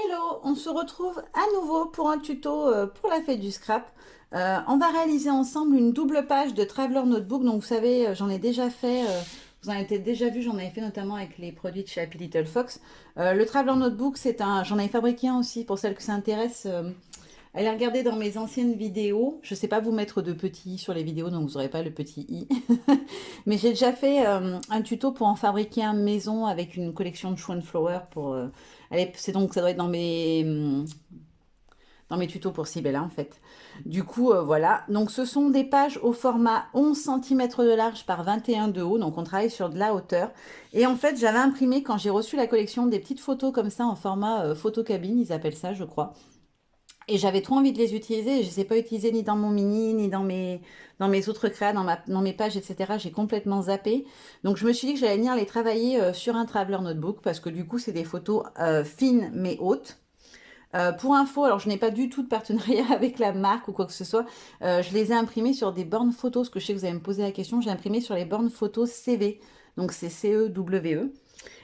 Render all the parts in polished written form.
Hello, on se retrouve à nouveau pour un tuto pour la fête du scrap. On va réaliser ensemble une double page de Traveler Notebook. Donc vous savez, j'en ai déjà fait, vous en avez peut-être déjà vu, j'en avais fait notamment avec les produits de chez Happy Little Fox. Le Traveler Notebook, j'en avais fabriqué un aussi pour celles que ça intéresse. Allez regarder dans mes anciennes vidéos. Je ne sais pas vous mettre de petits i sur les vidéos, donc vous n'aurez pas le petit i. Mais j'ai déjà fait un tuto pour en fabriquer un maison avec une collection de Schwan Flower pour. Allez, c'est donc ça doit être dans mes tutos pour Sibella en fait. Du coup, voilà. Donc ce sont des pages au format 11 cm de large par 21 de haut. Donc on travaille sur de la hauteur. Et en fait, j'avais imprimé quand j'ai reçu la collection des petites photos comme ça en format photo cabine, ils appellent ça, je crois. Et j'avais trop envie de les utiliser. Et je ne les ai pas utilisés ni dans mon mini, ni dans mes autres créas, dans mes pages, etc. J'ai complètement zappé. Donc je me suis dit que j'allais venir les travailler sur un Traveler Notebook parce que du coup, c'est des photos fines mais hautes. Pour info, alors je n'ai pas du tout de partenariat avec la marque ou quoi que ce soit. Je les ai imprimés sur des bornes photos, parce que je sais que vous allez me poser la question. J'ai imprimé sur les bornes photos CV. Donc c'est CEWE.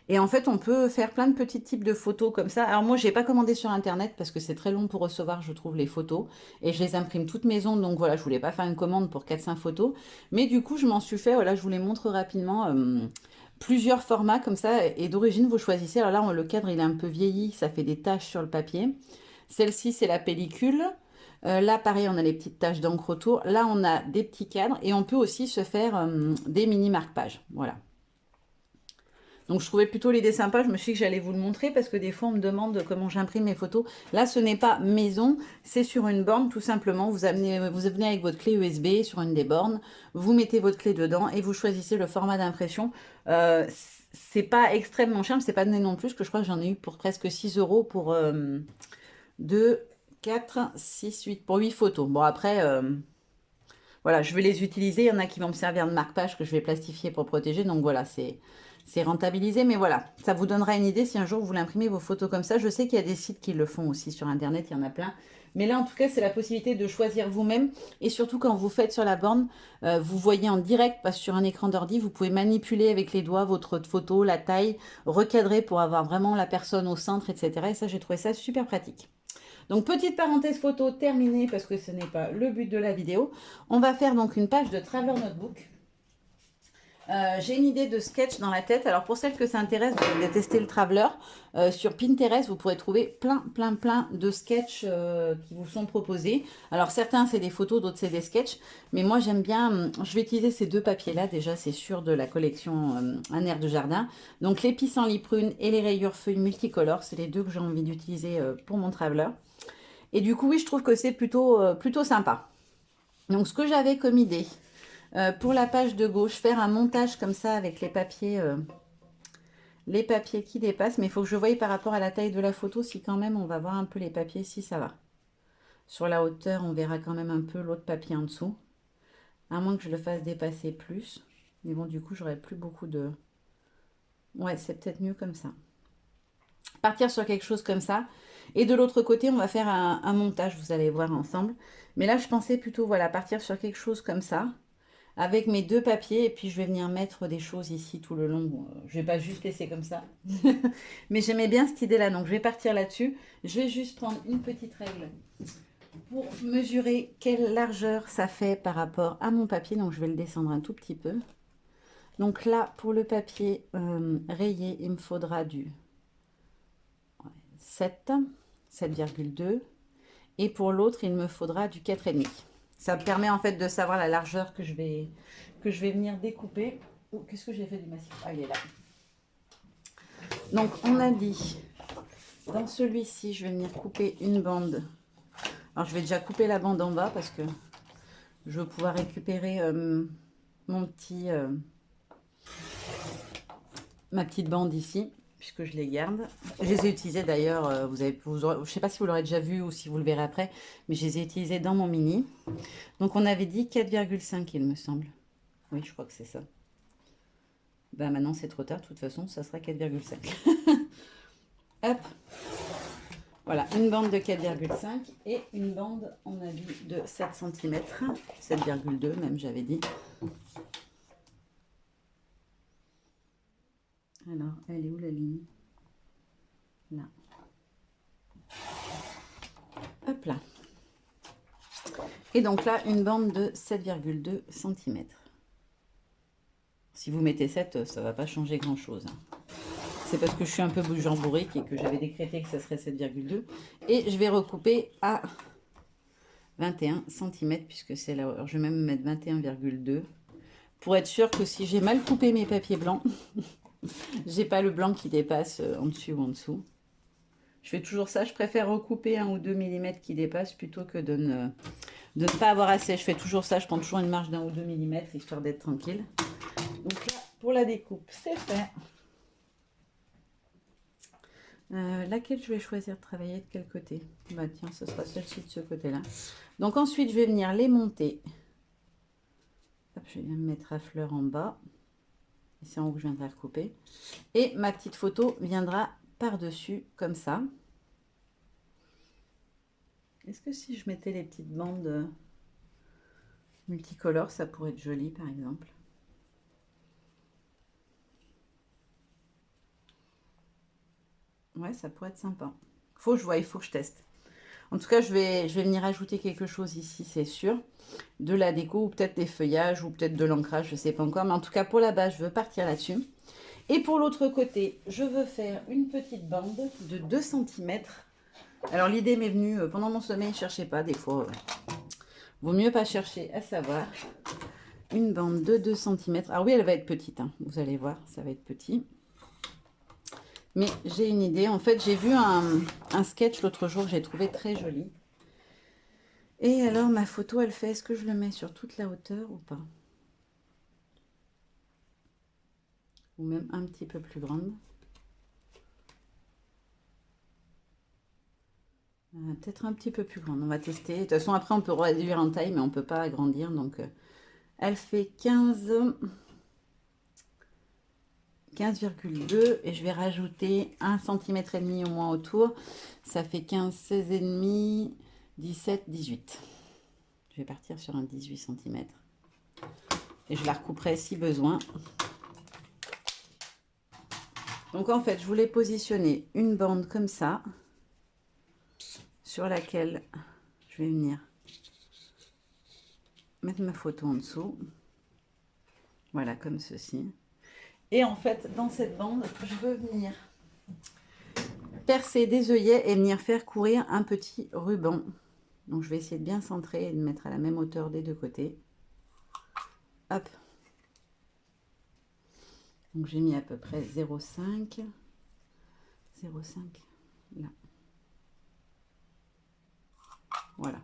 Et en fait, on peut faire plein de petits types de photos comme ça. Alors moi, j'ai pas commandé sur Internet parce que c'est très long pour recevoir, je trouve, les photos. Et je les imprime toutes maison. Donc voilà, je voulais pas faire une commande pour 4-5 photos. Mais du coup, je m'en suis fait, voilà, je vous les montre rapidement. Plusieurs formats comme ça. Et d'origine, vous choisissez. Alors là, le cadre, il est un peu vieilli. Ça fait des taches sur le papier. Celle-ci, c'est la pellicule. Là, pareil, on a les petites taches d'encre autour. Là, on a des petits cadres. Et on peut aussi se faire des mini marque-pages. Voilà. Donc je trouvais plutôt l'idée sympa, je me suis dit que j'allais vous le montrer parce que des fois on me demande comment j'imprime mes photos. Là ce n'est pas maison, c'est sur une borne tout simplement. Vous venez avec votre clé USB sur une des bornes, vous mettez votre clé dedans et vous choisissez le format d'impression. Euh, c'est pas extrêmement cher, mais c'est pas donné non plus, que je crois que j'en ai eu pour presque 6 euros pour 2, 4, 6, 8, pour 8 photos. Bon après, voilà, je vais les utiliser. Il y en a qui vont me servir de marque-page que je vais plastifier pour protéger. Donc voilà, c'est rentabilisé. Mais voilà, ça vous donnera une idée si un jour vous voulez imprimer vos photos comme ça. Je sais qu'il y a des sites qui le font aussi sur Internet, il y en a plein. Mais là, en tout cas, c'est la possibilité de choisir vous-même. Et surtout, quand vous faites sur la borne, vous voyez en direct, parce que sur un écran d'ordi, vous pouvez manipuler avec les doigts votre photo, la taille, recadrer pour avoir vraiment la personne au centre, etc. Et ça, j'ai trouvé ça super pratique. Donc, petite parenthèse photo terminée parce que ce n'est pas le but de la vidéo. On va faire donc une page de Traveler Notebook. J'ai une idée de sketch dans la tête. Alors, pour celles que ça intéresse, vous pouvez tester le Traveler. Sur Pinterest, vous pourrez trouver plein de sketchs qui vous sont proposés. Alors, certains, c'est des photos, d'autres, c'est des sketchs. Mais moi, j'aime bien... Je vais utiliser ces deux papiers-là. Déjà, c'est sûr de la collection Un air de jardin. Donc, les pissenlits prunes et les rayures feuilles multicolores. C'est les deux que j'ai envie d'utiliser pour mon Traveler. Et du coup, oui, je trouve que c'est plutôt sympa. Donc, ce que j'avais comme idée, pour la page de gauche, faire un montage comme ça avec les papiers qui dépassent. Mais il faut que je voie par rapport à la taille de la photo si quand même on va voir un peu les papiers, si ça va. Sur la hauteur, on verra quand même un peu l'autre papier en dessous. À moins que je le fasse dépasser plus. Mais bon, du coup, j'aurai plus beaucoup de... Ouais, c'est peut-être mieux comme ça. Partir sur quelque chose comme ça. Et de l'autre côté, on va faire un montage, vous allez voir ensemble. Mais là, je pensais plutôt, voilà, partir sur quelque chose comme ça, avec mes deux papiers, et puis je vais venir mettre des choses ici tout le long. Bon, je vais pas juste laisser comme ça. Mais j'aimais bien cette idée-là, donc je vais partir là-dessus. Je vais juste prendre une petite règle pour mesurer quelle largeur ça fait par rapport à mon papier. Donc je vais le descendre un tout petit peu. Donc là, pour le papier rayé, il me faudra du 7, 7,2. Et pour l'autre, il me faudra du 4,5. Ça me permet en fait de savoir la largeur que je vais venir découper. Oh, qu'est-ce que j'ai fait du massif? Ah, il est là. Donc, on a dit, dans celui-ci, je vais venir couper une bande. Alors, je vais déjà couper la bande en bas parce que je veux pouvoir récupérer ma petite bande ici, puisque je les garde. Je les ai utilisées d'ailleurs, je ne sais pas si vous l'aurez déjà vu ou si vous le verrez après, mais je les ai utilisées dans mon mini. Donc on avait dit 4,5 il me semble. Oui, je crois que c'est ça. Ben maintenant c'est trop tard, de toute façon, ça sera 4,5. Hop, voilà, une bande de 4,5 et une bande, on a dit, de 7 cm. 7,2 même, j'avais dit. Alors, elle est où la ligne? Là. Hop là. Et donc là, une bande de 7,2 cm. Si vous mettez 7, ça ne va pas changer grand-chose. C'est parce que je suis un peu bourrique et que j'avais décrété que ça serait 7,2. Et je vais recouper à 21 cm puisque c'est là. Alors, je vais même mettre 21,2 pour être sûr que si j'ai mal coupé mes papiers blancs, j'ai pas le blanc qui dépasse en dessus ou en dessous. Je fais toujours ça. Je préfère recouper 1 ou 2 mm qui dépassent plutôt que de ne pas avoir assez. Je fais toujours ça. Je prends toujours une marge d'1 ou 2 mm histoire d'être tranquille. Donc là, pour la découpe, c'est fait. Laquelle je vais choisir de travailler de quel côté? Bah tiens, ce sera celle-ci de ce côté-là. Donc ensuite, je vais venir les monter. Hop, je vais bien me mettre à fleur en bas. Et c'est en haut que je viendrai recouper. Et ma petite photo viendra par-dessus, comme ça. Est-ce que si je mettais les petites bandes multicolores, ça pourrait être joli, par exemple? Ouais, ça pourrait être sympa. Faut que je vois, il faut que je teste. En tout cas, je vais venir ajouter quelque chose ici, c'est sûr. De la déco, ou peut-être des feuillages, ou peut-être de l'ancrage, je ne sais pas encore. Mais en tout cas, pour la base, je veux partir là-dessus. Et pour l'autre côté, je veux faire une petite bande de 2 cm. Alors, l'idée m'est venue pendant mon sommeil, ne cherchez pas, des fois. Vaut mieux pas chercher, à savoir. Une bande de 2 cm. Alors oui, elle va être petite, hein, vous allez voir, ça va être petit. Mais j'ai une idée. En fait, j'ai vu un sketch l'autre jour que j'ai trouvé très joli. Et alors, ma photo, elle fait, est-ce que je le mets sur toute la hauteur ou pas? Ou même un petit peu plus grande. Peut-être un petit peu plus grande. On va tester. De toute façon, après, on peut réduire en taille, mais on ne peut pas agrandir. Donc, elle fait 15,2 et je vais rajouter 1,5 cm au moins autour. Ça fait 15, 16,5, 17, 18. Je vais partir sur un 18 cm. Et je la recouperai si besoin. Donc en fait, je voulais positionner une bande comme ça, sur laquelle je vais venir mettre ma photo en dessous. Voilà, comme ceci. Et en fait, dans cette bande, je veux venir percer des œillets et venir faire courir un petit ruban. Donc je vais essayer de bien centrer et de mettre à la même hauteur des deux côtés. Hop. Donc j'ai mis à peu près 0,5. 0,5 là. Voilà.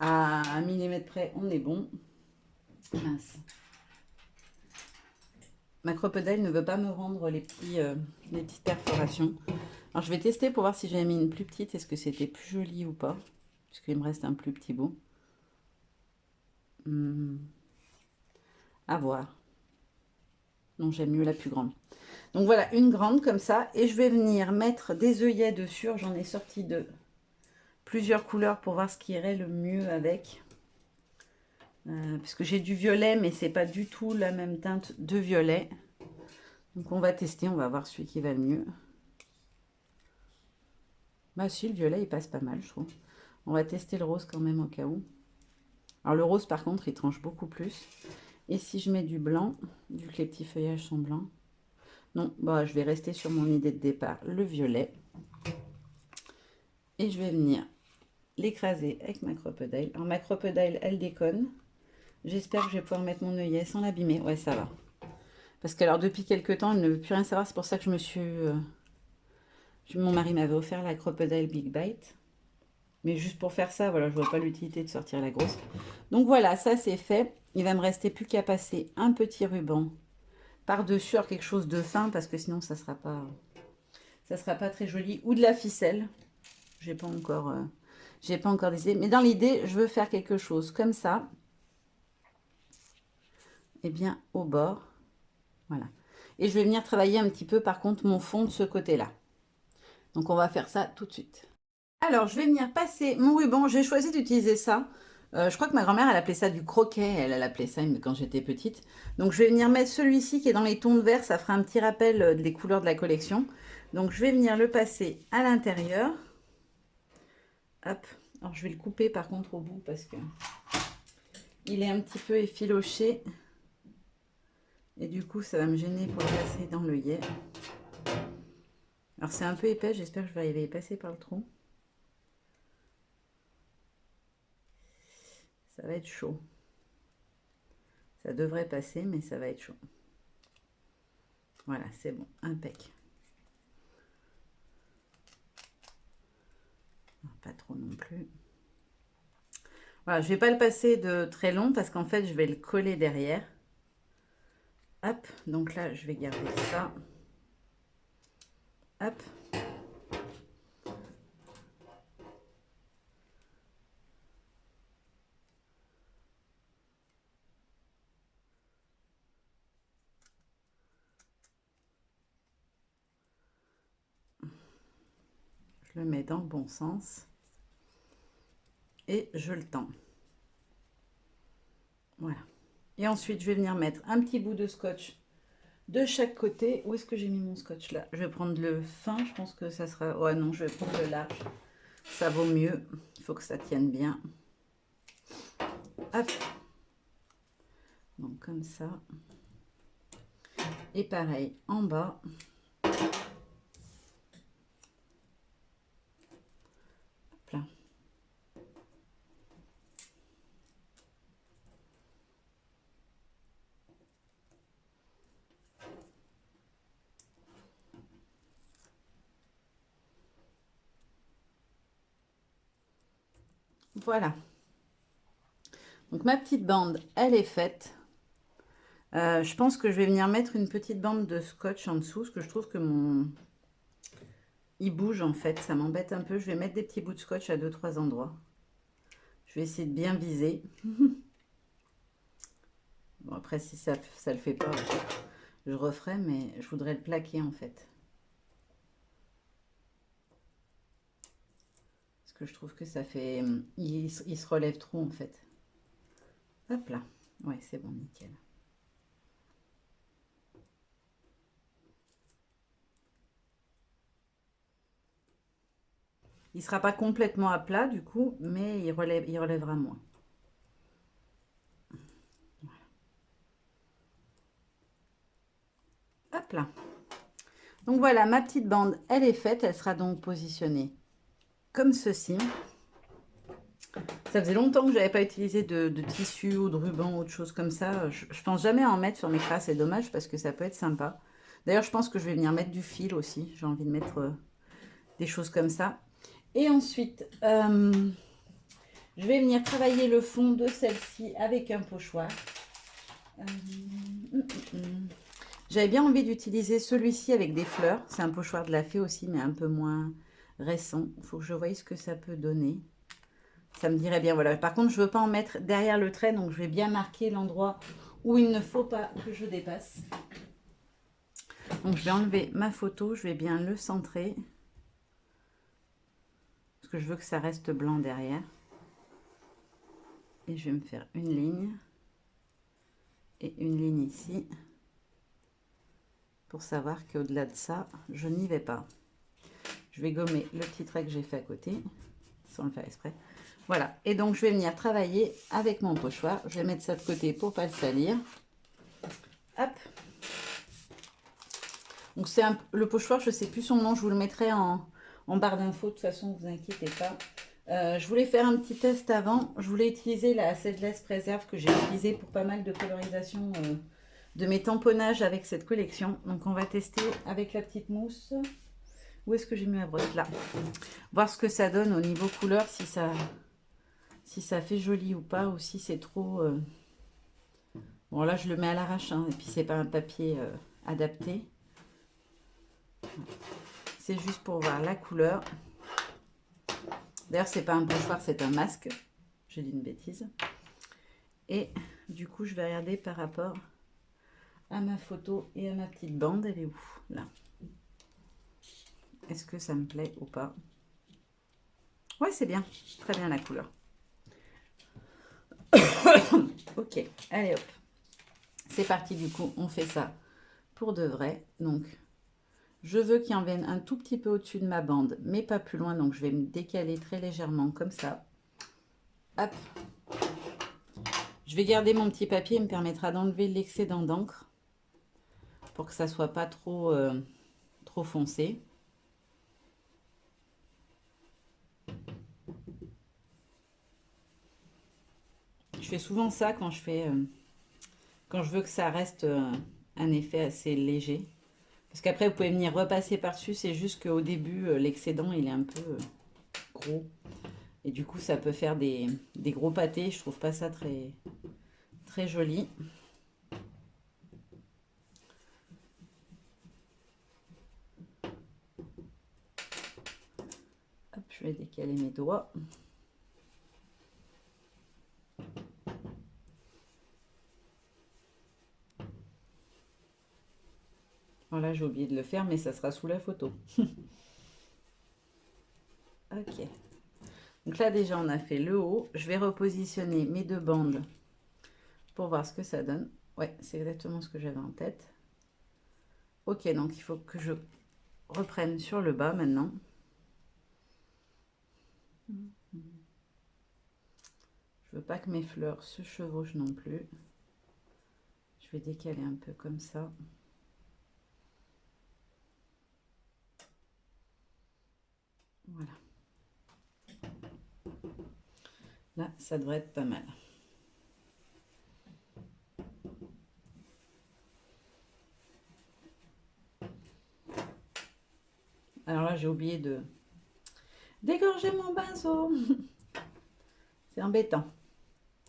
À 1 mm près, on est bon. Mince. Ma crocodile ne veut pas me rendre les petites perforations. Alors je vais tester pour voir si j'avais mis une plus petite, est-ce que c'était plus joli ou pas. Puisqu'il me reste un plus petit bout. À voir. Non, j'aime mieux la plus grande. Donc voilà, une grande comme ça. Et je vais venir mettre des œillets dessus. J'en ai sorti de plusieurs couleurs pour voir ce qui irait le mieux avec. Parce que j'ai du violet, mais c'est pas du tout la même teinte de violet. Donc on va tester, on va voir celui qui va le mieux. Bah si, le violet il passe pas mal, je trouve. On va tester le rose quand même au cas où. Alors le rose par contre il tranche beaucoup plus. Et si je mets du blanc, vu que les petits feuillages sont blancs, non, bah je vais rester sur mon idée de départ, le violet. Et je vais venir l'écraser avec ma crocodile. Alors ma crocodile elle déconne. J'espère que je vais pouvoir mettre mon œillet sans l'abîmer. Ouais, ça va. Parce que alors depuis quelques temps, elle ne veut plus rien savoir. C'est pour ça que je me suis... mon mari m'avait offert la Crocodile Big Bite. Mais juste pour faire ça, voilà, je vois pas l'utilité de sortir la grosse. Donc voilà, ça c'est fait. Il va me rester plus qu'à passer un petit ruban par-dessus, quelque chose de fin, parce que sinon ça sera pas très joli. Ou de la ficelle. J'ai pas encore d'idée. Mais dans l'idée, je veux faire quelque chose comme ça. Et bien au bord. Voilà. Et je vais venir travailler un petit peu, par contre, mon fond de ce côté-là. Donc, on va faire ça tout de suite. Alors, je vais venir passer mon ruban. J'ai choisi d'utiliser ça. Je crois que ma grand-mère, elle appelait ça du croquet. Elle appelait ça quand j'étais petite. Donc, je vais venir mettre celui-ci qui est dans les tons de vert. Ça fera un petit rappel des couleurs de la collection. Donc, je vais venir le passer à l'intérieur. Hop. Alors, je vais le couper par contre au bout parce que il est un petit peu effiloché. Et du coup, ça va me gêner pour le passer dans l'œillet. Alors, c'est un peu épais. J'espère que je vais arriver à y passer par le trou. Ça va être chaud. Ça devrait passer, mais ça va être chaud. Voilà, c'est bon. Impec. Pas trop non plus. Voilà, je ne vais pas le passer de très long parce qu'en fait, je vais le coller derrière. Hop, donc là, je vais garder ça. Hop. Je le mets dans le bon sens. Et je le tends. Voilà. Et ensuite, je vais venir mettre un petit bout de scotch de chaque côté. Où est-ce que j'ai mis mon scotch là? Je vais prendre le fin, je pense que ça sera... Ouais, non, je vais prendre le large. Ça vaut mieux. Il faut que ça tienne bien. Hop. Donc, comme ça. Et pareil, en bas. Hop là. Voilà. Donc, ma petite bande, elle est faite. Je pense que je vais venir mettre une petite bande de scotch en dessous, parce que je trouve que mon... il bouge en fait, ça m'embête un peu. Je vais mettre des petits bouts de scotch à 2-3 endroits. Je vais essayer de bien viser. Bon, après, si ça le fait pas, je referai, mais je voudrais le plaquer en fait. Parce que je trouve que ça fait... il se relève trop en fait. Hop là. Ouais, c'est bon, nickel. Il ne sera pas complètement à plat du coup, mais il relèvera moins. Voilà. Hop là. Donc voilà, ma petite bande, elle est faite. Elle sera donc positionnée comme ceci. Ça faisait longtemps que je n'avais pas utilisé de tissu ou de ruban ou autre chose comme ça. Je pense jamais à en mettre sur mes crafts, c'est dommage parce que ça peut être sympa. D'ailleurs, je pense que je vais venir mettre du fil aussi. J'ai envie de mettre des choses comme ça. Et ensuite, je vais venir travailler le fond de celle-ci avec un pochoir. J'avais bien envie d'utiliser celui-ci avec des fleurs. C'est un pochoir de la fée aussi, mais un peu moins récent. Il faut que je voie ce que ça peut donner. Ça me dirait bien, voilà. Par contre, je ne veux pas en mettre derrière le trait, donc je vais bien marquer l'endroit où il ne faut pas que je dépasse. Donc, je vais enlever ma photo, je vais bien le centrer. Parce que je veux que ça reste blanc derrière. Et je vais me faire une ligne. Et une ligne ici. Pour savoir qu'au-delà de ça, je n'y vais pas. Je vais gommer le petit trait que j'ai fait à côté, sans le faire exprès. Voilà, et donc je vais venir travailler avec mon pochoir. Je vais mettre ça de côté pour ne pas le salir. Hop. Donc c'est le pochoir, je ne sais plus son nom, je vous le mettrai en barre d'infos. De toute façon, ne vous inquiétez pas. Je voulais faire un petit test avant. Je voulais utiliser la Sedless Preserve que j'ai utilisée pour pas mal de colorisation de mes tamponnages avec cette collection. Donc on va tester avec la petite mousse. Où est-ce que j'ai mis ma brosse? Là. Voir ce que ça donne au niveau couleur, si ça fait joli ou pas, ou si c'est trop... Bon là je le mets à l'arrache, hein, et puis c'est pas un papier adapté. C'est juste pour voir la couleur. D'ailleurs c'est pas un pochoir, c'est un masque. J'ai dit une bêtise. Et du coup je vais regarder par rapport à ma photo et à ma petite bande. Elle est où? Là. Est-ce que ça me plaît ou pas? Ouais, c'est bien. Très bien la couleur. Ok, allez hop. C'est parti du coup, on fait ça pour de vrai. Donc, Je veux qu'il en vienne un tout petit peu au-dessus de ma bande, mais pas plus loin. Donc, je vais me décaler très légèrement comme ça. Hop. Je vais garder mon petit papier. Il me permettra d'enlever l'excédent d'encre pour que ça soit pas trop foncé. Je fais souvent ça quand quand je veux que ça reste un effet assez léger. Parce qu'après, vous pouvez venir repasser par-dessus. C'est juste qu'au début, l'excédent, il est un peu gros. Et du coup, ça peut faire des gros pâtés. Je trouve pas ça très joli. Hop, je vais décaler mes doigts. Voilà, j'ai oublié de le faire, mais ça sera sous la photo. Ok. Donc là, déjà, on a fait le haut. Je vais repositionner mes deux bandes pour voir ce que ça donne. Ouais, c'est exactement ce que j'avais en tête. Ok, donc il faut que je reprenne sur le bas maintenant. Je veux pas que mes fleurs se chevauchent non plus. Je vais décaler un peu comme ça. Voilà. Là, ça devrait être pas mal. Alors là, j'ai oublié de dégorger mon pinceau. C'est embêtant.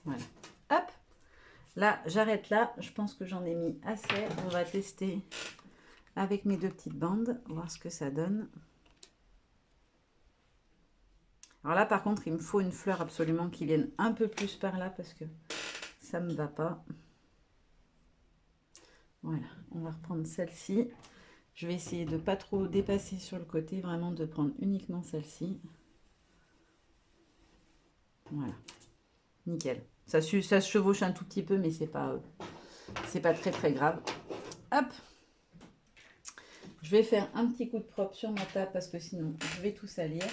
Voilà. Hop. Là, j'arrête là. Je pense que j'en ai mis assez. On va tester avec mes deux petites bandes. Voir ce que ça donne. Alors là, par contre, il me faut une fleur absolument qui vienne un peu plus par là parce que ça ne me va pas. Voilà. On va reprendre celle-ci. Je vais essayer de ne pas trop dépasser sur le côté. Vraiment de prendre uniquement celle-ci. Voilà. Nickel. Ça se chevauche un tout petit peu, mais c'est pas très grave. Hop. Je vais faire un petit coup de propre sur ma table parce que sinon je vais tout salir.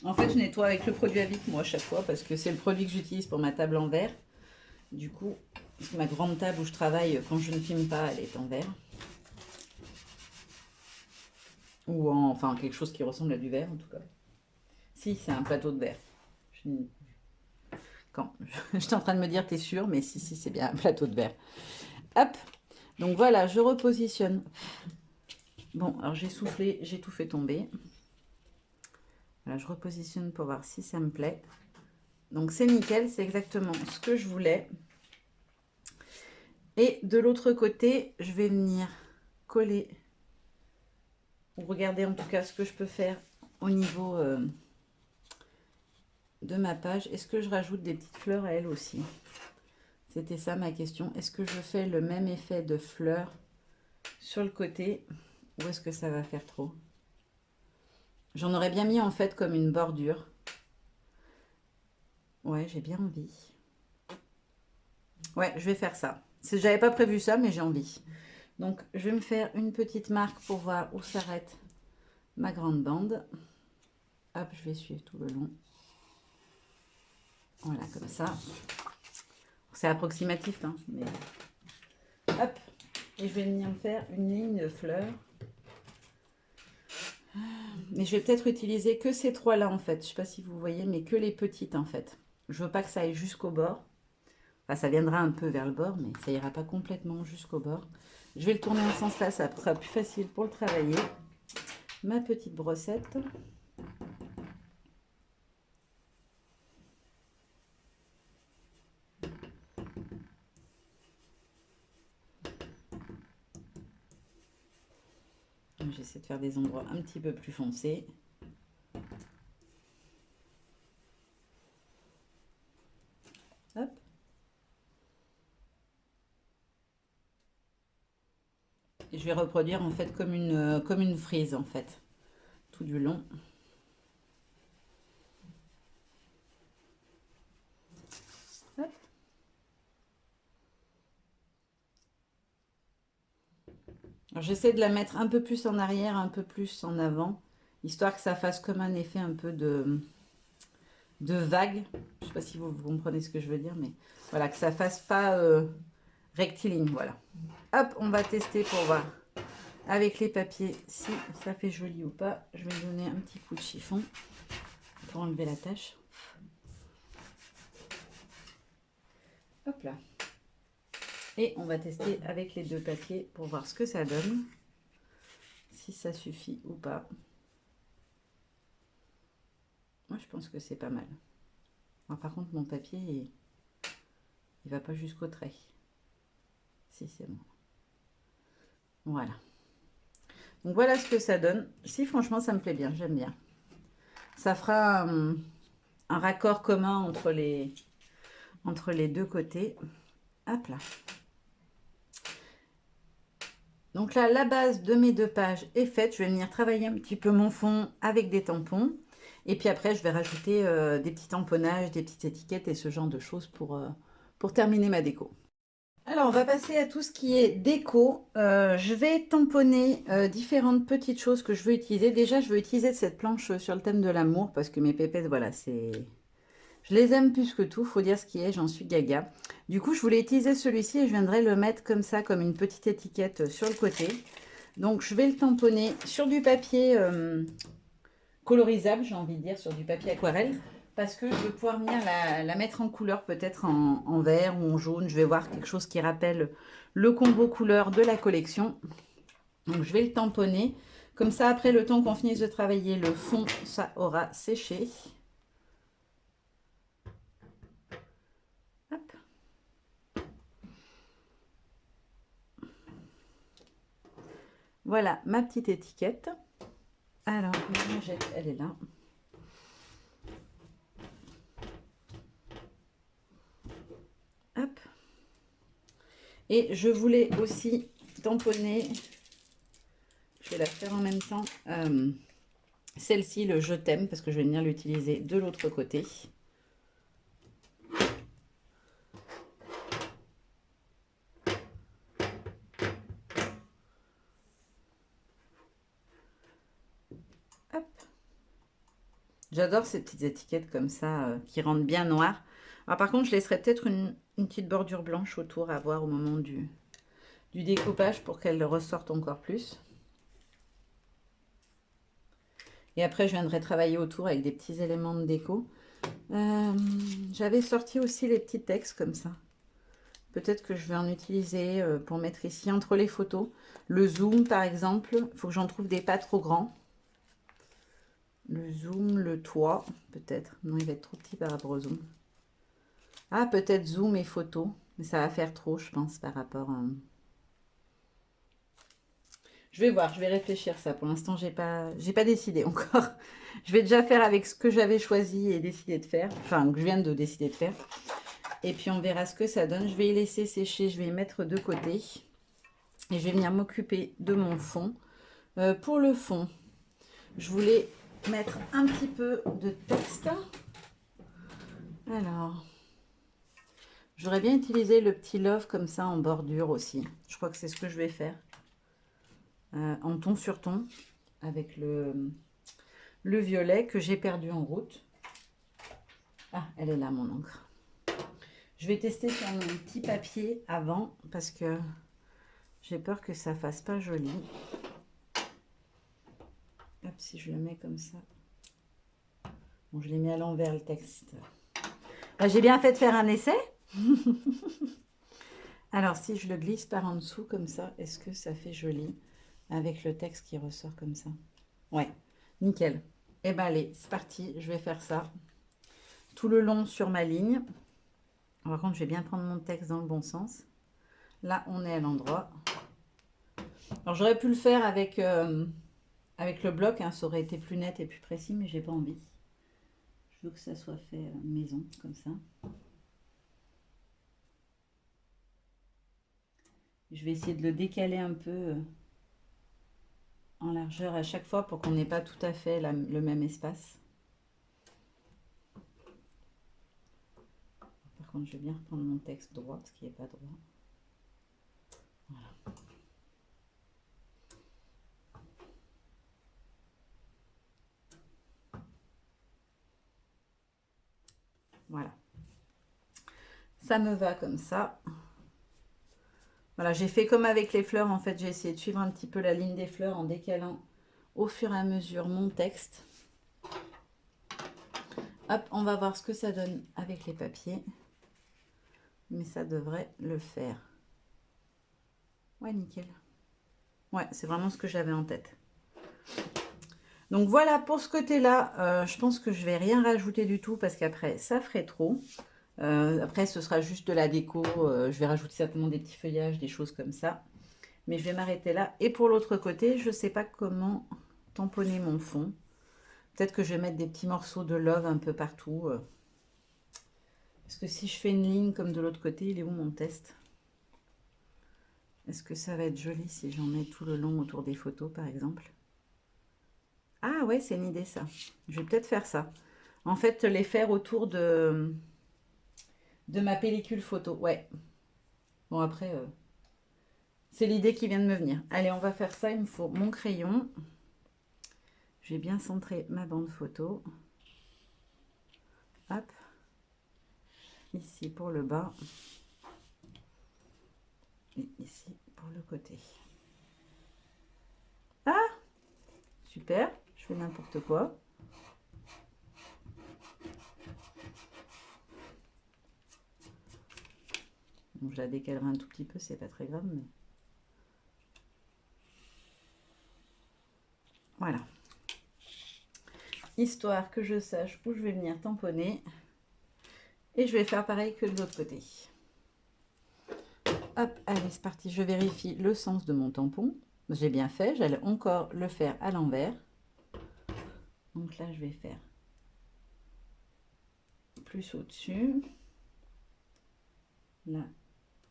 En fait, je nettoie avec le produit à Vic moi à chaque fois parce que c'est le produit que j'utilise pour ma table en verre. Du coup, ma grande table où je travaille quand je ne filme pas, elle est en verre. Ou enfin quelque chose qui ressemble à du verre en tout cas. Si, c'est un plateau de verre. Quand j'étais en train de me dire, t'es sûr? Mais si, c'est bien un plateau de verre. Hop. Donc voilà, je repositionne. Bon, alors j'ai soufflé, j'ai tout fait tomber. Voilà, je repositionne pour voir si ça me plaît. Donc c'est nickel, c'est exactement ce que je voulais. Et de l'autre côté, je vais venir coller, ou regarder en tout cas ce que je peux faire au niveau de ma page. Est-ce que je rajoute des petites fleurs à elle aussi? C'était ça ma question. Est-ce que je fais le même effet de fleurs sur le côté ou est-ce que ça va faire trop? J'en aurais bien mis en fait comme une bordure. Ouais, j'ai bien envie. Ouais, je vais faire ça. J'avais pas prévu ça, mais j'ai envie. Donc, je vais me faire une petite marque pour voir où s'arrête ma grande bande. Hop, je vais suivre tout le long. Voilà, comme ça. C'est approximatif, hein, mais... Hop, et je vais venir me faire une ligne de fleurs. Mais je vais peut-être utiliser que ces trois-là, en fait. Je ne sais pas si vous voyez, mais que les petites, en fait. Je veux pas que ça aille jusqu'au bord. Enfin, ça viendra un peu vers le bord, mais ça ira pas complètement jusqu'au bord. Je vais le tourner en ce sens-là, ça sera plus facile pour le travailler. Ma petite brossette. J'essaie de faire des endroits un petit peu plus foncés. Hop. Et je vais reproduire en fait comme une frise en fait, tout du long. Hop. Alors j'essaie de la mettre un peu plus en arrière, un peu plus en avant, histoire que ça fasse comme un effet un peu de vague. Je ne sais pas si vous comprenez ce que je veux dire, mais voilà, que ça fasse pas rectiligne, voilà. Hop, on va tester pour voir avec les papiers si ça fait joli ou pas. Je vais donner un petit coup de chiffon pour enlever la tache. Hop là. Et on va tester avec les deux papiers pour voir ce que ça donne, si ça suffit ou pas. Moi, je pense que c'est pas mal. Alors, par contre, mon papier, il va pas jusqu'au trait. Si, c'est bon. Voilà. Donc, voilà ce que ça donne. Si, franchement, ça me plaît bien. J'aime bien. Ça fera un raccord commun entre les deux côtés. Hop là. Donc là, la base de mes deux pages est faite. Je vais venir travailler un petit peu mon fond avec des tampons. Et puis après, je vais rajouter des petits tamponnages, des petites étiquettes et ce genre de choses pour terminer ma déco. Alors, on va passer à tout ce qui est déco. Je vais tamponner différentes petites choses que je veux utiliser. Déjà, je veux utiliser cette planche sur le thème de l'amour parce que mes pépettes, voilà, c'est... Je les aime plus que tout, faut dire ce qui est, j'en suis gaga. Du coup, je voulais utiliser celui-ci et je viendrai le mettre comme ça, comme une petite étiquette sur le côté. Donc, je vais le tamponner sur du papier colorisable, j'ai envie de dire, sur du papier aquarelle. Parce que je vais pouvoir venir la mettre en couleur, peut-être en vert ou en jaune. Je vais voir quelque chose qui rappelle le combo couleur de la collection. Donc, je vais le tamponner. Comme ça, après le temps qu'on finisse de travailler le fond, ça aura séché. Hop. Voilà ma petite étiquette. Alors, la lingette, elle est là. Hop. Et je voulais aussi tamponner, je vais la faire en même temps, celle-ci, le je t'aime, parce que je vais venir l'utiliser de l'autre côté. Hop. J'adore ces petites étiquettes comme ça, qui rendent bien noir. Alors par contre, je laisserai peut-être une petite bordure blanche autour à voir au moment du découpage pour qu'elle ressorte encore plus. Et après, je viendrai travailler autour avec des petits éléments de déco. J'avais sorti aussi les petits textes comme ça. Peut-être que je vais en utiliser pour mettre ici entre les photos. Le zoom, par exemple, il faut que j'en trouve des pas trop grands. Le zoom, le toit, peut-être. Non, il va être trop petit par rapport au zoom. Ah, peut-être zoom et photo. Mais ça va faire trop, je pense, par rapport... Je vais voir, je vais réfléchir ça. Pour l'instant, j'ai pas décidé encore. Je vais déjà faire avec ce que j'avais choisi et décidé de faire. Enfin, que je viens de décider de faire. Et puis, on verra ce que ça donne. Je vais y laisser sécher. Je vais y mettre de côté. Et je vais venir m'occuper de mon fond. Pour le fond, je voulais mettre un petit peu de texte. Alors, j'aurais bien utilisé le petit love comme ça en bordure aussi. Je crois que c'est ce que je vais faire. En ton sur ton, avec le violet que j'ai perdu en route. Ah, elle est là, mon encre. Je vais tester sur mon petit papier avant, parce que j'ai peur que ça fasse pas joli. Hop, si je le mets comme ça. Bon, je l'ai mis à l'envers, le texte. J'ai bien fait de faire un essai. Alors, si je le glisse par en dessous comme ça, est-ce que ça fait joli avec le texte qui ressort comme ça? Ouais, nickel. Eh ben allez, c'est parti, je vais faire ça tout le long sur ma ligne. Par contre, je vais bien prendre mon texte dans le bon sens. Là, on est à l'endroit. Alors, j'aurais pu le faire avec le bloc, hein, ça aurait été plus net et plus précis, mais j'ai pas envie. Je veux que ça soit fait maison, comme ça. Je vais essayer de le décaler un peu en largeur à chaque fois pour qu'on n'ait pas tout à fait le même espace. Par contre, je vais bien reprendre mon texte droit, ce qui n'est pas droit. Voilà. Voilà. Ça me va comme ça. Voilà, j'ai fait comme avec les fleurs. En fait, j'ai essayé de suivre un petit peu la ligne des fleurs en décalant au fur et à mesure mon texte. Hop, on va voir ce que ça donne avec les papiers. Mais ça devrait le faire. Ouais, nickel. Ouais, c'est vraiment ce que j'avais en tête. Donc voilà pour ce côté-là. Je pense que je vais rien rajouter du tout parce qu'après, ça ferait trop. Après, ce sera juste de la déco. Je vais rajouter certainement des petits feuillages, des choses comme ça. Mais je vais m'arrêter là. Et pour l'autre côté, je ne sais pas comment tamponner mon fond. Peut-être que je vais mettre des petits morceaux de love un peu partout. Parce que si je fais une ligne comme de l'autre côté, il est où mon test? Est-ce que ça va être joli si j'en mets tout le long autour des photos, par exemple? Ah ouais, c'est une idée ça. Je vais peut-être faire ça. En fait, les faire autour de ma pellicule photo. Ouais. Bon, après, c'est l'idée qui vient de me venir. Allez, on va faire ça. Il me faut mon crayon. Je vais bien centrer ma bande photo. Hop. Ici pour le bas. Et ici pour le côté. Ah! Super. Je fais n'importe quoi. Bon, je la décalerai un tout petit peu, c'est pas très grave, mais... Voilà. Histoire que je sache où je vais venir tamponner. Et je vais faire pareil que de l'autre côté. Hop, allez, c'est parti. Je vérifie le sens de mon tampon. J'ai bien fait. J'allais encore le faire à l'envers. Donc là, je vais faire plus au-dessus. Là,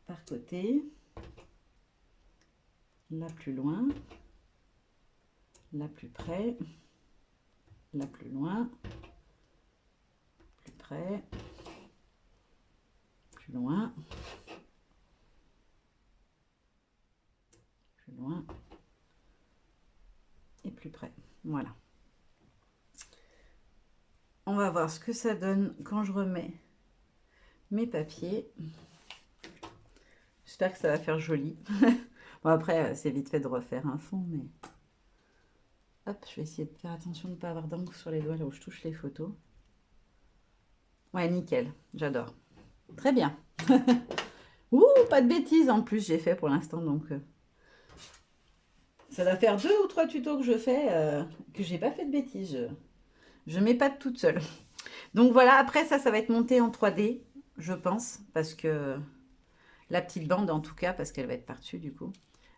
par côté. Là, plus loin. Là, plus près. Là, plus loin. Plus près. Plus loin. Plus loin. Et plus près. Voilà. On va voir ce que ça donne quand je remets mes papiers. J'espère que ça va faire joli. Bon, après, c'est vite fait de refaire un fond, mais... Hop, je vais essayer de faire attention de ne pas avoir d'encre sur les doigts là où je touche les photos. Ouais, nickel. J'adore. Très bien. Ouh, pas de bêtises en plus, j'ai fait pour l'instant, donc... ça va faire 2 ou 3 tutos que je fais, que j'ai pas fait de bêtises. Je m'épate toute seule. Donc voilà, après ça va être monté en 3D, je pense, parce que... La petite bande, en tout cas, parce qu'elle va être par-dessus, du coup.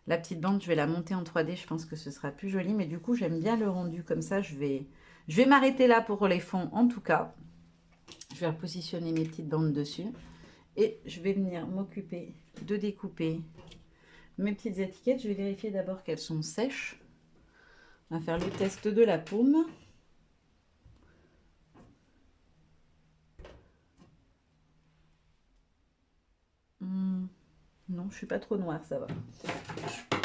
La petite bande, je vais la monter en 3D. Je pense que ce sera plus joli. Mais du coup, j'aime bien le rendu comme ça. Je vais m'arrêter là pour les fonds, en tout cas. Je vais repositionner mes petites bandes dessus. Et je vais venir m'occuper de découper mes petites étiquettes. Je vais vérifier d'abord qu'elles sont sèches. On va faire le test de la paume. Non, je suis pas trop noire, ça va.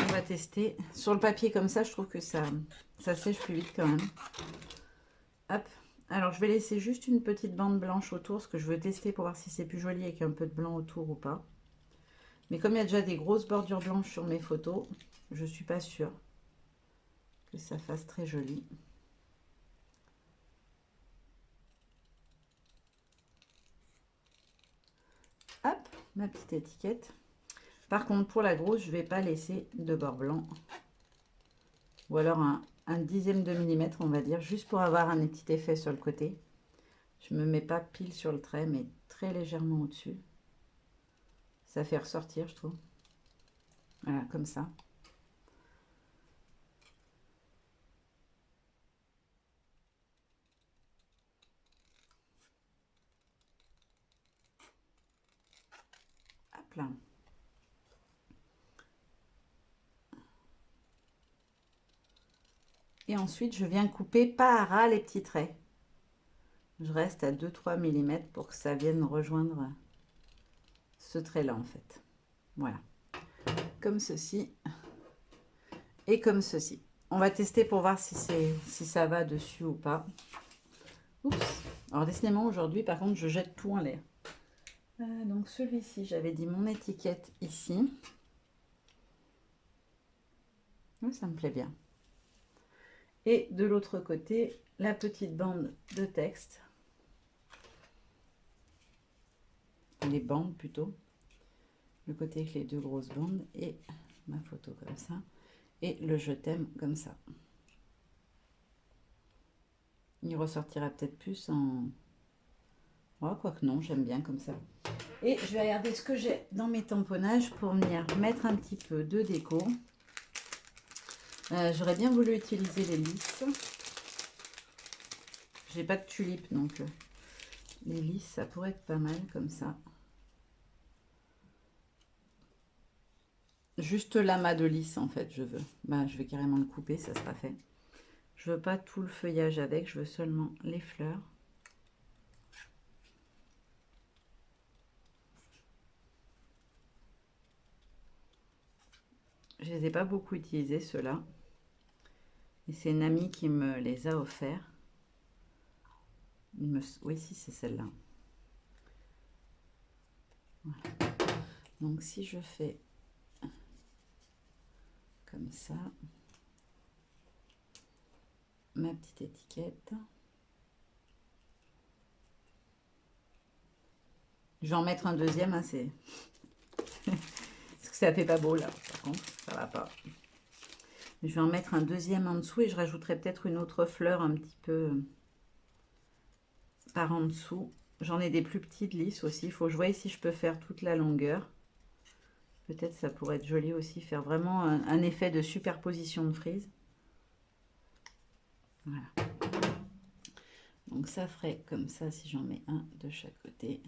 On va tester. Sur le papier comme ça, je trouve que ça sèche plus vite quand même. Hop. Alors, je vais laisser juste une petite bande blanche autour, parce que je veux tester pour voir si c'est plus joli avec un peu de blanc autour ou pas. Mais comme il y a déjà des grosses bordures blanches sur mes photos, je ne suis pas sûre que ça fasse très joli. Hop, ma petite étiquette. Par contre, pour la grosse, je ne vais pas laisser de bord blanc. Ou alors un dixième de millimètre, on va dire, juste pour avoir un petit effet sur le côté. Je ne me mets pas pile sur le trait, mais très légèrement au-dessus. Ça fait ressortir, je trouve. Voilà, comme ça. Hop là. Et ensuite, je viens couper pas à ras les petits traits. Je reste à 2-3 mm pour que ça vienne rejoindre ce trait-là, en fait. Voilà. Comme ceci. Et comme ceci. On va tester pour voir si ça va dessus ou pas. Oups. Alors décidément aujourd'hui par contre je jette tout en l'air. Donc celui-ci j'avais dit mon étiquette ici. Oui, ça me plaît bien. Et de l'autre côté la petite bande de texte. Les bandes plutôt. Le côté avec les deux grosses bandes et ma photo comme ça. Et le je t'aime comme ça. Il ressortira peut-être plus en... Oh, quoique non, j'aime bien comme ça. Et je vais regarder ce que j'ai dans mes tamponnages pour venir mettre un petit peu de déco. J'aurais bien voulu utiliser les lys. J'ai pas de tulipes donc les lys ça pourrait être pas mal comme ça. Juste l'amas de lys en fait je veux. Bah, je vais carrément le couper, ça sera fait. Je veux pas tout le feuillage avec, je veux seulement les fleurs. Je les ai pas beaucoup utilisés ceux-là. Et c'est une amie qui me les a offerts. Oui, si, c'est celle-là. Voilà. Donc si je fais comme ça, ma petite étiquette. Je vais en mettre un deuxième, hein, c'est... Parce que ça fait pas beau là, par contre, ça va pas. Je vais en mettre un deuxième en dessous et je rajouterai peut-être une autre fleur un petit peu par en dessous. J'en ai des plus petites lisses aussi. Il faut que je voie si je peux faire toute la longueur. Peut-être ça pourrait être joli aussi, faire vraiment un effet de superposition de frise. Voilà. Donc ça ferait comme ça si j'en mets un de chaque côté.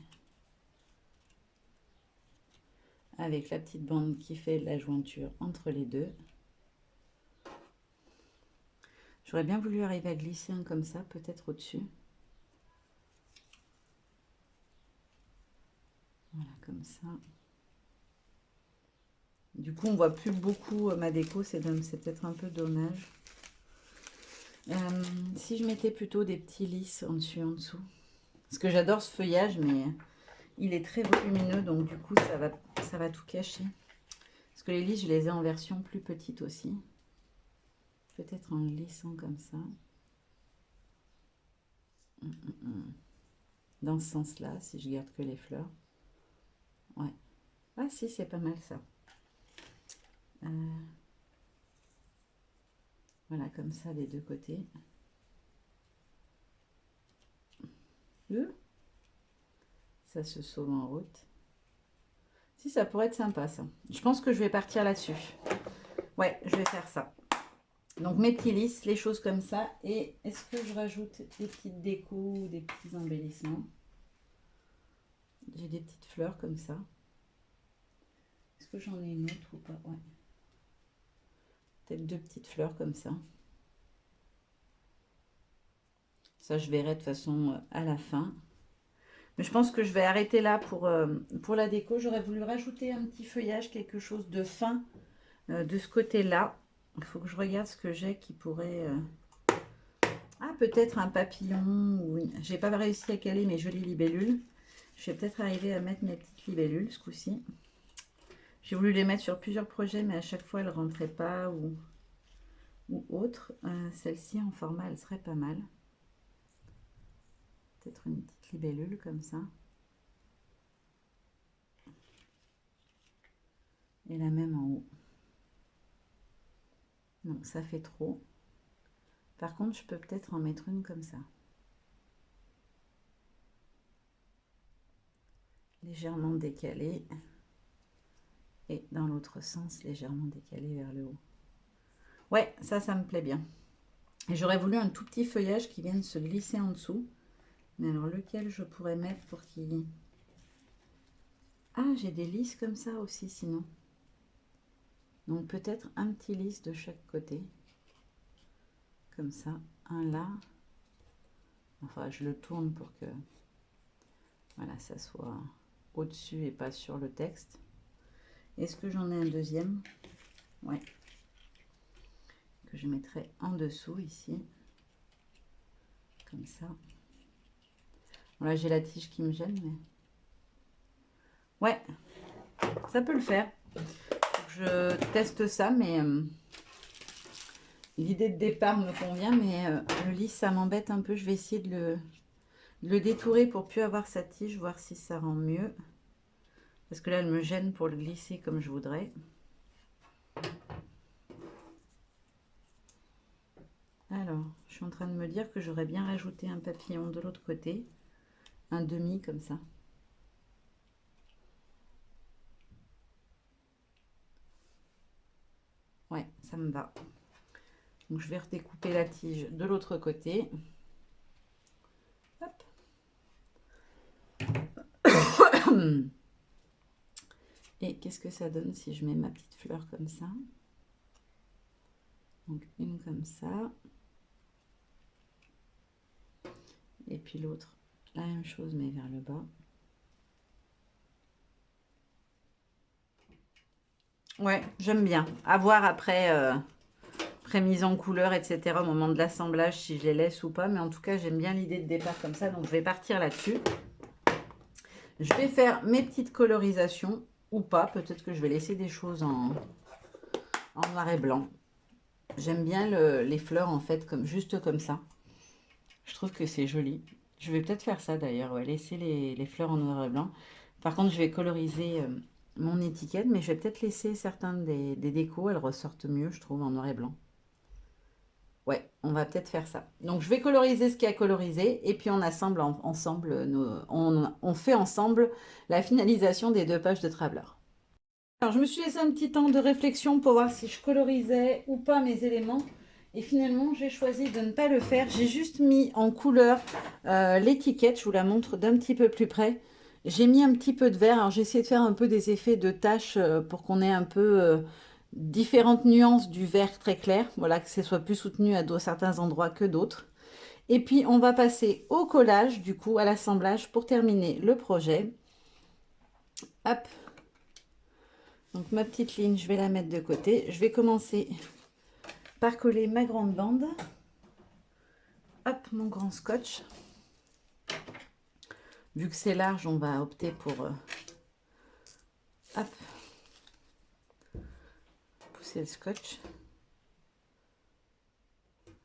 Avec la petite bande qui fait la jointure entre les deux. J'aurais bien voulu arriver à glisser un comme ça, peut-être au-dessus. Voilà, comme ça. Du coup, on voit plus beaucoup ma déco, c'est peut-être un peu dommage. Si je mettais plutôt des petits lys en dessus, en dessous. Parce que j'adore ce feuillage, mais il est très volumineux, donc du coup, ça va tout cacher. Parce que les lys, je les ai en version plus petite aussi. Peut-être en lissant comme ça. Dans ce sens-là, si je garde que les fleurs. Ouais. Ah si, c'est pas mal ça. Voilà, comme ça, des deux côtés. Ça se sauve en route. Si, ça pourrait être sympa, ça. Je pense que je vais partir là-dessus. Ouais, je vais faire ça. Donc, mes petits lys, les choses comme ça. Et est-ce que je rajoute des petites décos ou des petits embellissements? J'ai des petites fleurs comme ça. Est-ce que j'en ai une autre ou pas? Ouais. Peut-être deux petites fleurs comme ça. Ça, je verrai de toute façon à la fin. Mais je pense que je vais arrêter là pour la déco. J'aurais voulu rajouter un petit feuillage, quelque chose de fin de ce côté-là. Il faut que je regarde ce que j'ai qui pourrait... Ah, peut-être un papillon. Ou une... J'ai pas réussi à caler mes jolies libellules. Je vais peut-être arriver à mettre mes petites libellules ce coup-ci. J'ai voulu les mettre sur plusieurs projets, mais à chaque fois, elles ne rentraient pas ou autre. Celle-ci, en format, elle serait pas mal. Peut-être une petite libellule comme ça. Et la même en haut. Non, ça fait trop. Par contre, je peux peut-être en mettre une comme ça. Légèrement décalée. Et dans l'autre sens, légèrement décalée vers le haut. Ouais, ça me plaît bien. Et j'aurais voulu un tout petit feuillage qui vienne se glisser en dessous. Mais alors, lequel je pourrais mettre pour qu'il... Ah, j'ai des lys comme ça aussi, sinon. Donc, peut-être un petit lys de chaque côté. Comme ça. Un là. Enfin, je le tourne pour que... Voilà, ça soit au-dessus et pas sur le texte. Est-ce que j'en ai un deuxième? Ouais. Que je mettrai en dessous, ici. Comme ça. Voilà, j'ai la tige qui me gêne, mais... Ouais, ça peut le faire. Je teste ça, mais l'idée de départ me convient, mais le lisse, ça m'embête un peu. Je vais essayer de le détourer pour plus avoir sa tige, voir si ça rend mieux. Parce que là, elle me gêne pour le glisser comme je voudrais. Alors, je suis en train de me dire que j'aurais bien rajouté un papillon de l'autre côté. Un demi comme ça. Ouais, ça me va. Donc je vais redécouper la tige de l'autre côté. Hop. Et qu'est-ce que ça donne si je mets ma petite fleur comme ça? Donc une comme ça. Et puis l'autre, la même chose mais vers le bas. Ouais, j'aime bien. À voir après, après mise en couleur, etc. au moment de l'assemblage, si je les laisse ou pas. Mais en tout cas, j'aime bien l'idée de départ comme ça. Donc je vais partir là-dessus. Je vais faire mes petites colorisations ou pas. Peut-être que je vais laisser des choses en noir et blanc. J'aime bien les fleurs en fait, juste comme ça. Je trouve que c'est joli. Je vais peut-être faire ça d'ailleurs, ouais, laisser les fleurs en noir et blanc. Par contre, je vais coloriser mon étiquette, mais je vais peut-être laisser certains des décos, elles ressortent mieux, je trouve, en noir et blanc. Ouais, on va peut-être faire ça. Donc, je vais coloriser ce qu'il y a colorisé, et puis on assemble ensemble, on fait ensemble la finalisation des 2 pages de Traveler. Alors, je me suis laissé un petit temps de réflexion pour voir si je colorisais ou pas mes éléments. Et finalement, j'ai choisi de ne pas le faire. J'ai juste mis en couleur l'étiquette. Je vous la montre d'un petit peu plus près. J'ai mis un petit peu de vert. Alors, j'ai essayé de faire un peu des effets de taches pour qu'on ait un peu différentes nuances du vert très clair. Voilà, que ce soit plus soutenu à certains endroits que d'autres. Et puis, on va passer au collage, du coup, à l'assemblage pour terminer le projet. Hop. Donc ma petite ligne, je vais la mettre de côté. Je vais commencer par coller ma grande bande. Hop, mon grand scotch. Vu que c'est large, on va opter pour hop, pousser le scotch.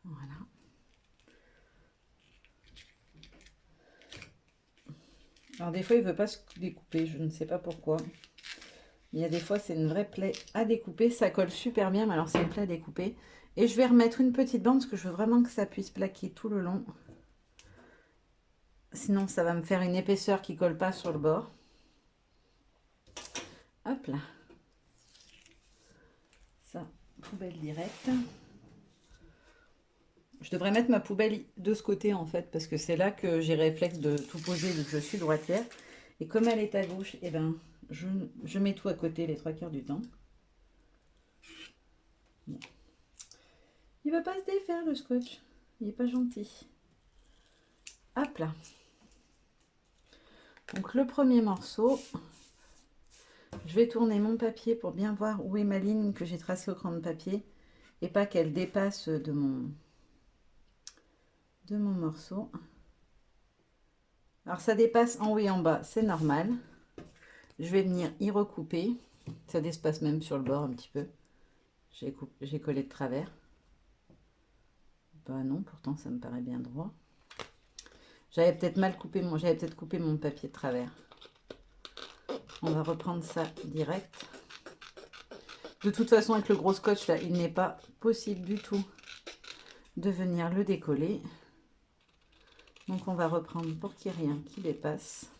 Voilà. Alors des fois, il ne veut pas se découper, je ne sais pas pourquoi. Il y a des fois, c'est une vraie plaie à découper. Ça colle super bien, mais alors c'est une plaie à découper. Et je vais remettre une petite bande parce que je veux vraiment que ça puisse plaquer tout le long. Sinon, ça va me faire une épaisseur qui ne colle pas sur le bord. Hop là. Ça, poubelle directe. Je devrais mettre ma poubelle de ce côté en fait, parce que c'est là que j'ai réflexe de tout poser vu que je suis droitière. Et comme elle est à gauche, eh ben, je mets tout à côté les 3/4 du temps. Bon. Il ne va pas se défaire le scotch. Il n'est pas gentil. Hop là. Donc le premier morceau, je vais tourner mon papier pour bien voir où est ma ligne que j'ai tracée au crayon de papier et pas qu'elle dépasse de mon morceau. Alors ça dépasse en haut et en bas, c'est normal. Je vais venir y recouper. Ça dépasse même sur le bord un petit peu. J'ai collé de travers. Bah non, pourtant ça me paraît bien droit. J'avais peut-être mal coupé j'avais peut-être coupé mon papier de travers. On va reprendre ça direct. De toute façon, avec le gros scotch là, il n'est pas possible du tout de venir le décoller. Donc on va reprendre pour qu'il n'y ait rien qui dépasse.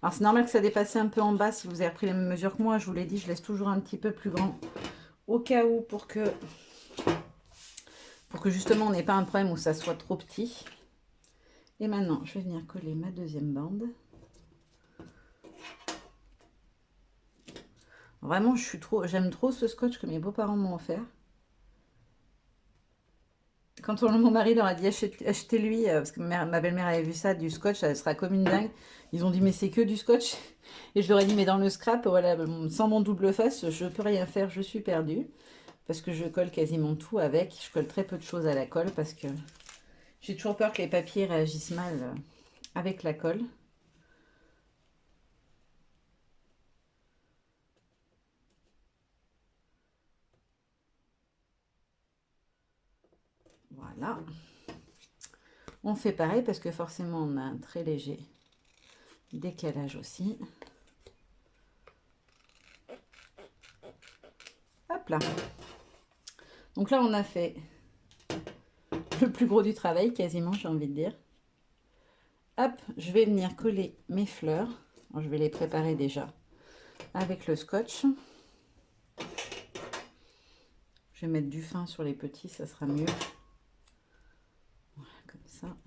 Alors c'est normal que ça dépasse un peu en bas si vous avez repris les mêmes mesures que moi. Je vous l'ai dit, je laisse toujours un petit peu plus grand au cas où pour que justement on n'ait pas un problème où ça soit trop petit. Et maintenant, je vais venir coller ma deuxième bande. Vraiment, j'aime trop ce scotch que mes beaux-parents m'ont offert. Quand mon mari leur a dit achetez-lui, parce que ma belle-mère avait vu ça, du scotch, ça sera comme une dingue. Ils ont dit mais c'est que du scotch. Et je leur ai dit mais dans le scrap, voilà, sans mon double face, je peux rien faire, je suis perdue. Parce que je colle quasiment tout avec. Je colle très peu de choses à la colle parce que J'ai toujours peur que les papiers réagissent mal avec la colle. Voilà. On fait pareil parce que forcément on a un très léger décalage aussi. Hop là. Donc là on a fait le plus gros du travail quasiment, j'ai envie de dire. Hop, je vais venir coller mes fleurs. Alors, je vais les préparer déjà avec le scotch. Je vais mettre du fin sur les petits, ça sera mieux. Voilà, comme ça.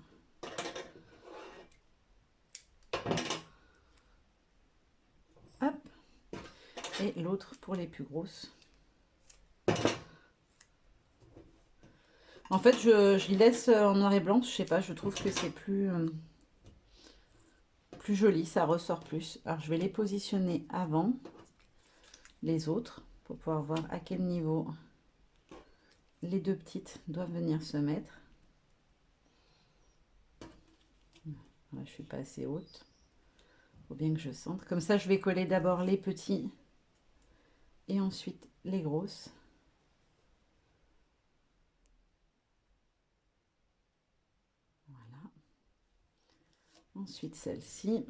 Hop. Et l'autre pour les plus grosses. En fait, je les laisse en noir et blanc. Je sais pas, je trouve que c'est plus joli, ça ressort plus. Alors, je vais les positionner avant les autres pour pouvoir voir à quel niveau les deux petites doivent venir se mettre. Là, je suis pas assez haute. Il faut bien que je sente. Comme ça, je vais coller d'abord les petits et ensuite les grosses. Voilà. Ensuite, celle-ci.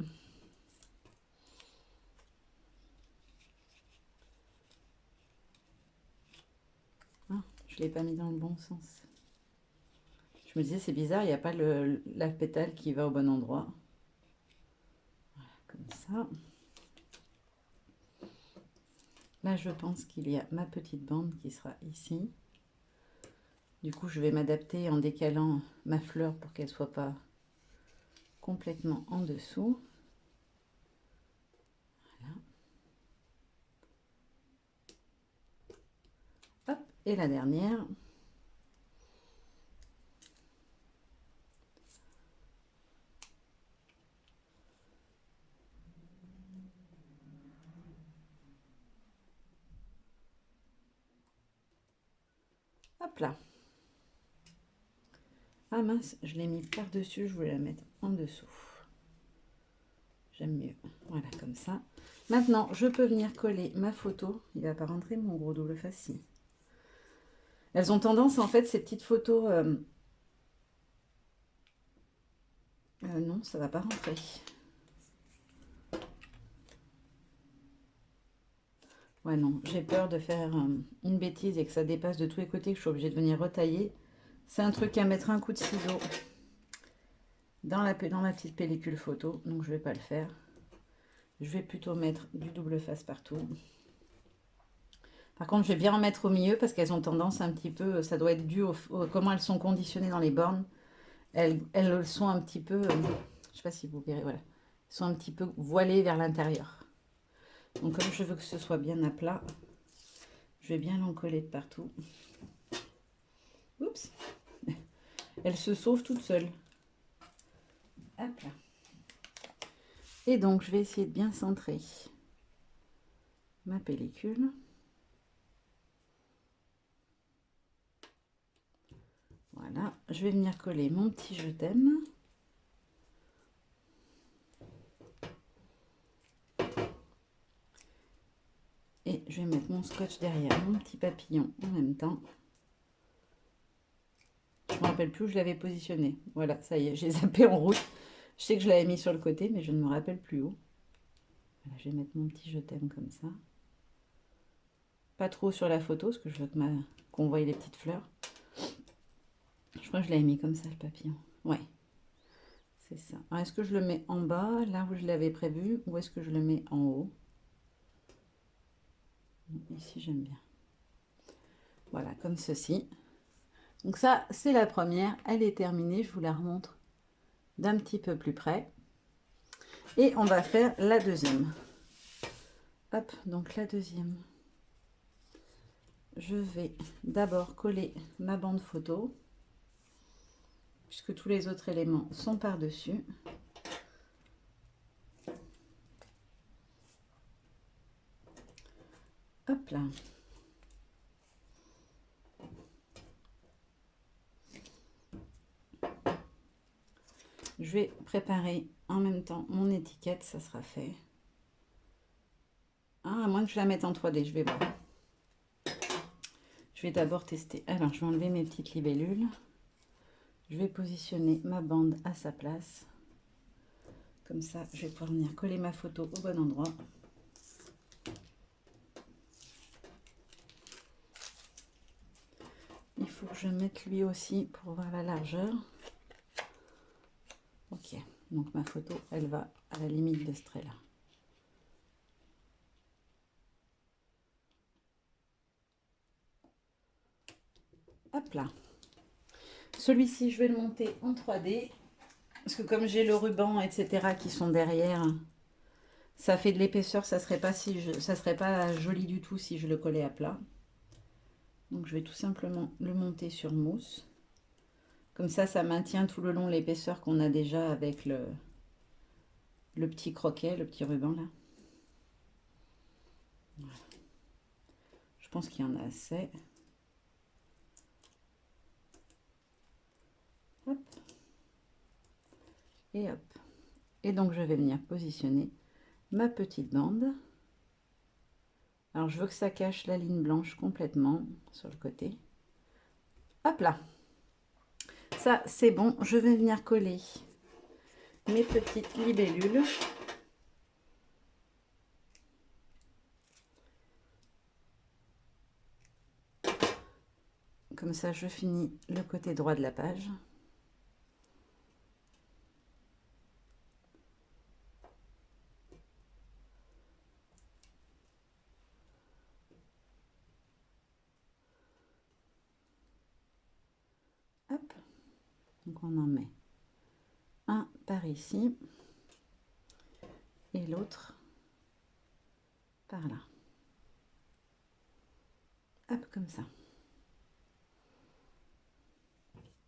Ah, je ne l'ai pas mis dans le bon sens. Je me disais, c'est bizarre, il n'y a pas la pétale qui va au bon endroit. Voilà, comme ça. Là, je pense qu'il y a ma petite bande qui sera ici. Du coup, je vais m'adapter en décalant ma fleur pour qu'elle ne soit pas complètement en dessous. Voilà. Hop, et la dernière. Hop là. Ah mince, je l'ai mis par-dessus, je voulais la mettre en dessous. J'aime mieux. Voilà, comme ça. Maintenant, je peux venir coller ma photo. Il va pas rentrer mon gros double face si. Elles ont tendance, en fait, ces petites photos... non, ça va pas rentrer. Ouais, non, j'ai peur de faire une bêtise et que ça dépasse de tous les côtés, que je suis obligée de venir retailler. C'est un truc à mettre un coup de ciseau dans ma petite pellicule photo, donc je vais pas le faire. Je vais plutôt mettre du double face partout. Par contre, je vais bien en mettre au milieu parce qu'elles ont tendance un petit peu, ça doit être dû comment elles sont conditionnées dans les bornes. Elles sont un petit peu, je ne sais pas si vous verrez, voilà, elles sont un petit peu voilées vers l'intérieur. Donc comme je veux que ce soit bien à plat, je vais bien l'encoller de partout. Oups. Elle se sauve toute seule. Hop là. Et donc, je vais essayer de bien centrer ma pellicule. Voilà. Je vais venir coller mon petit je t'aime. Et je vais mettre mon scotch derrière mon petit papillon en même temps. Je ne me rappelle plus où je l'avais positionné. Voilà, ça y est, j'ai zappé en route. Je sais que je l'avais mis sur le côté, mais je ne me rappelle plus où. Voilà, je vais mettre mon petit je t'aime comme ça. Pas trop sur la photo, parce que je veux qu'on voie les petites fleurs. Je crois que je l'avais mis comme ça, le papillon. Ouais, c'est ça. Est-ce que je le mets en bas, là où je l'avais prévu, ou est-ce que je le mets en haut? Ici, j'aime bien. Voilà, comme ceci. Donc ça, c'est la première. Elle est terminée. Je vous la remontre d'un petit peu plus près. Et on va faire la deuxième. Hop, donc la deuxième. Je vais d'abord coller ma bande photo, puisque tous les autres éléments sont par-dessus. Hop là. je vais préparer en même temps mon étiquette, ça sera fait. Ah, à moins que je la mette en 3D, je vais voir. Je vais d'abord tester. Alors, je vais enlever mes petites libellules. Je vais positionner ma bande à sa place. Comme ça, je vais pouvoir venir coller ma photo au bon endroit. Il faut que je mette lui aussi pour voir la largeur. Ok, donc ma photo, elle va à la limite de ce trait-là. Hop là. Celui-ci, je vais le monter en 3D. Parce que comme j'ai le ruban, etc. qui sont derrière, ça fait de l'épaisseur. Ça serait pas joli du tout si je le collais à plat. Donc je vais tout simplement le monter sur mousse. Comme ça maintient tout le long l'épaisseur qu'on a déjà avec le petit croquet, le petit ruban là. Voilà. Je pense qu'il y en a assez. Hop. Et hop. Et donc je vais venir positionner ma petite bande. Alors je veux que ça cache la ligne blanche complètement sur le côté. Hop là. Ça c'est bon. Je vais venir coller mes petites libellules. Comme ça je finis le côté droit de la page. Hop. Donc on en met un par ici et l'autre par là. Hop, comme ça.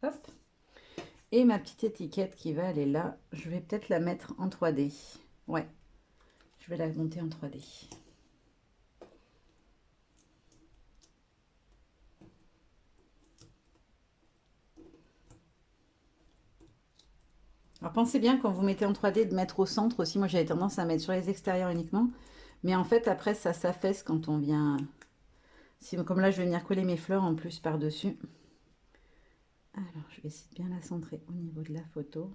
Hop. Et ma petite étiquette qui va aller là, je vais peut-être la mettre en 3D. Ouais, je vais la monter en 3D. Alors pensez bien quand vous mettez en 3D de mettre au centre aussi. Moi j'avais tendance à mettre sur les extérieurs uniquement. Mais en fait après ça s'affaisse quand on vient... Comme là je vais venir coller mes fleurs en plus par-dessus. Alors je vais essayer de bien la centrer au niveau de la photo.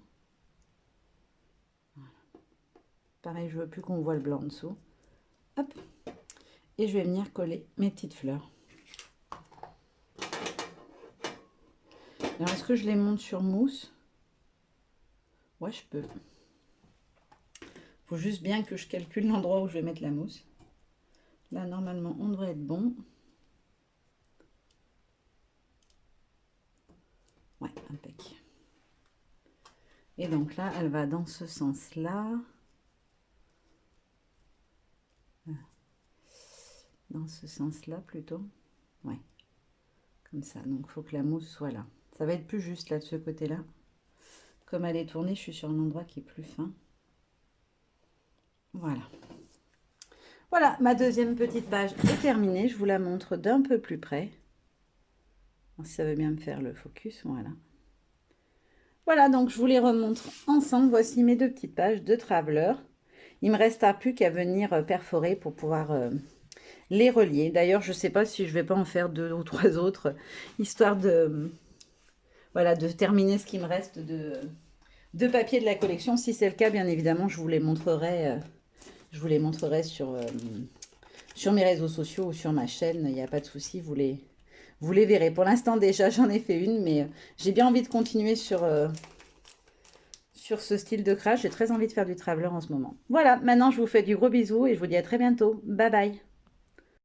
Voilà. Pareil, je veux plus qu'on voit le blanc en dessous. Hop. Et je vais venir coller mes petites fleurs. Alors est-ce que je les monte sur mousse? Ouais, je peux. Faut juste bien que je calcule l'endroit où je vais mettre la mousse. Là, normalement, on devrait être bon. Ouais, impec. Et donc là, elle va dans ce sens-là. Dans ce sens-là, plutôt. Ouais. Comme ça. Donc, il faut que la mousse soit là. Ça va être plus juste, là, de ce côté-là. Comme elle est tournée, je suis sur un endroit qui est plus fin. Voilà. Voilà, ma deuxième petite page est terminée. Je vous la montre d'un peu plus près. Si ça veut bien me faire le focus, voilà. Voilà, donc je vous les remontre ensemble. Voici mes deux petites pages de Traveler. Il me restera plus qu'à venir perforer pour pouvoir les relier. D'ailleurs, je ne sais pas si je vais pas en faire 2 ou 3 autres, histoire de, voilà, de terminer ce qui me reste de papier de la collection. Si c'est le cas, bien évidemment, je vous les montrerai, sur mes réseaux sociaux ou sur ma chaîne. Il n'y a pas de souci, vous les verrez. Pour l'instant, déjà, j'en ai fait une, mais j'ai bien envie de continuer sur ce style de crash. J'ai très envie de faire du traveler en ce moment. Voilà, maintenant, je vous fais du gros bisou et je vous dis à très bientôt. Bye bye.